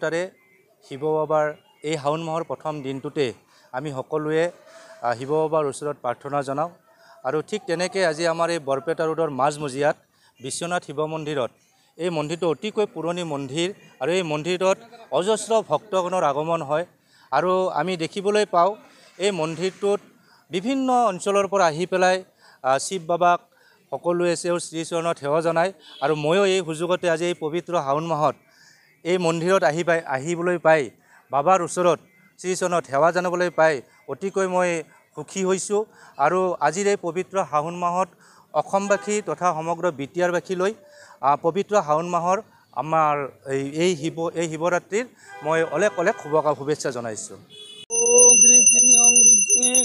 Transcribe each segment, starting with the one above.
তাৰে শিৱ বাবাৰ এই শাওণ মাহৰ প্ৰথম দিনটোতে আমি সকলোৱে শিৱ বাবাৰ ওচৰত প্ৰাৰ্থনা জনাওঁ আৰু ঠিক তেনেকৈ আজি আমাৰ এই বৰপেটা ৰোডৰ মাজমজিয়াত বিশ্বনাথ শিৱ মন্দিৰত এই মন্দিৰটো অতিকৈ পুৰণি মন্দিৰ আৰু এই মন্দিৰত অজস্ৰ ভক্তগণৰ আগমন হয় আৰু আমি দেখিবলৈ পাওঁ এই মন্দিৰটোত বিভিন্ন অঞ্চলৰ পৰা আহি পেলাই শিৱ বাবাক সকলোৱে শ্ৰীচৰণত সেৱা জনায় আৰু ময়ো এই সুযোগতে আজি এই পবিত্ৰ শাওণ মাহত এই মন্দিৰত আহিবলৈ পাই বাবাৰ ওচৰত শ্ৰীচৰণত সেৱা জনাবলৈ পাই অতিকৈ মই সুখী হৈছোঁ আৰু আজিৰ এই পবিত্ৰ শাওণ মাহত অসমবাসী তথা সমগ্ৰ বিটিয়াৰবাসীলৈ পবিত্ৰ শাওণ মাহৰ আমাৰ এই শিৱৰাত্ৰিৰ মই অলেখ শুভেচ্ছা জনাইছোঁ। ওং গ্ৰীং সিং ওং গ্ৰীং সিং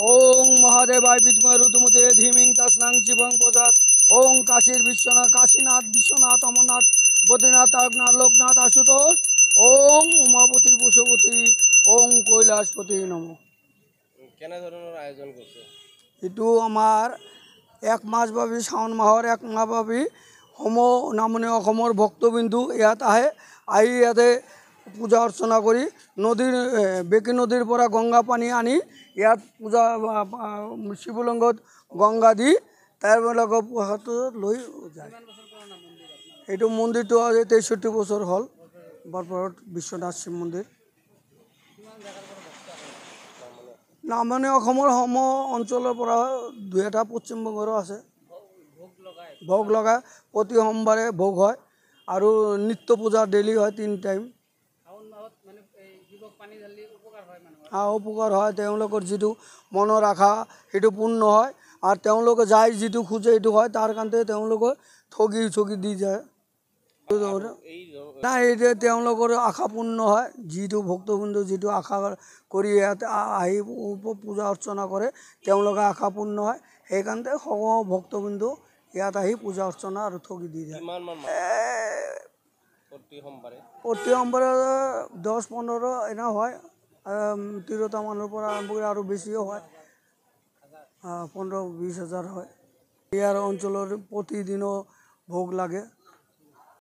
ওং মহাদেৱায় বিদ্মহে ৰুদ্ৰমূৰ্তে ধীমহি তস্মাং শিৱং প্ৰচোদয়াৎ ওং কাশীৰ বিশ্বনাথ কাশীনাথ বিশ্বনাথ অমৰনাথ বদ্ৰীনাথ তাৰকনাথ লোকনাথ আশুতোষ ওং উমাপতি বসুপতি ওং কৈলাসপতি নম। কেনে ধৰণৰ আয়োজন কৰিছে? এইটো আমাৰ এক মাহব্যাপী শাওণ মাহৰ এক মাহব্যাপী নামনি অসমৰ ভক্তবিন্দু ইয়াত আহি ইয়াতে পূজা অৰ্চনা কৰি বেকী নদীৰ পৰা গংগা পানী আনি ইয়াত পূজা শিৱলিংগত গংগা দি তেওঁলোকক হাতত লৈ যায়। এইটো মন্দিৰটো আজি 63 বছৰ হ'ল বৰপেটাত বিশ্বনাথ শিৱ মন্দিৰ। নামনি অসমৰ অঞ্চলৰ পৰা 2-এটা পশ্চিমবংগৰো আছে। ভোগ লগায় প্ৰতি সোমবাৰে ভোগ হয় আৰু নিত্য পূজা ডেইলি হয় 3 টাইম। উপকাৰ হয় তেওঁলোকৰ যিটো মনৰ আশা সেইটো পূৰ্ণ হয় আৰু তেওঁলোকে যাই যিটো খোজে সেইটো হয় তাৰ কাৰণে তেওঁলোকে ঠগি দি যায়। নাই এতিয়া তেওঁলোকৰ আশা পূৰ্ণ হয় যিটো ভক্তবৃন্দ যিটো আশা কৰি ইয়াত আহি পূজা অৰ্চনা কৰে তেওঁলোকে আশা পূৰ্ণ হয় সেইকাৰণে সকলো ভক্তবৃন্দ ইয়াত আহি পূজা অৰ্চনা আৰু ঠগি দি যায়। প্ৰতি সোমবাৰে 10-15 এনে হয় 13টা মানুহৰ পৰা আৰম্ভ কৰি আৰু বেছিও হয় 15-20 হাজাৰ হয়। ইয়াৰ অঞ্চলৰ প্ৰতিদিনো ভোগ লাগে।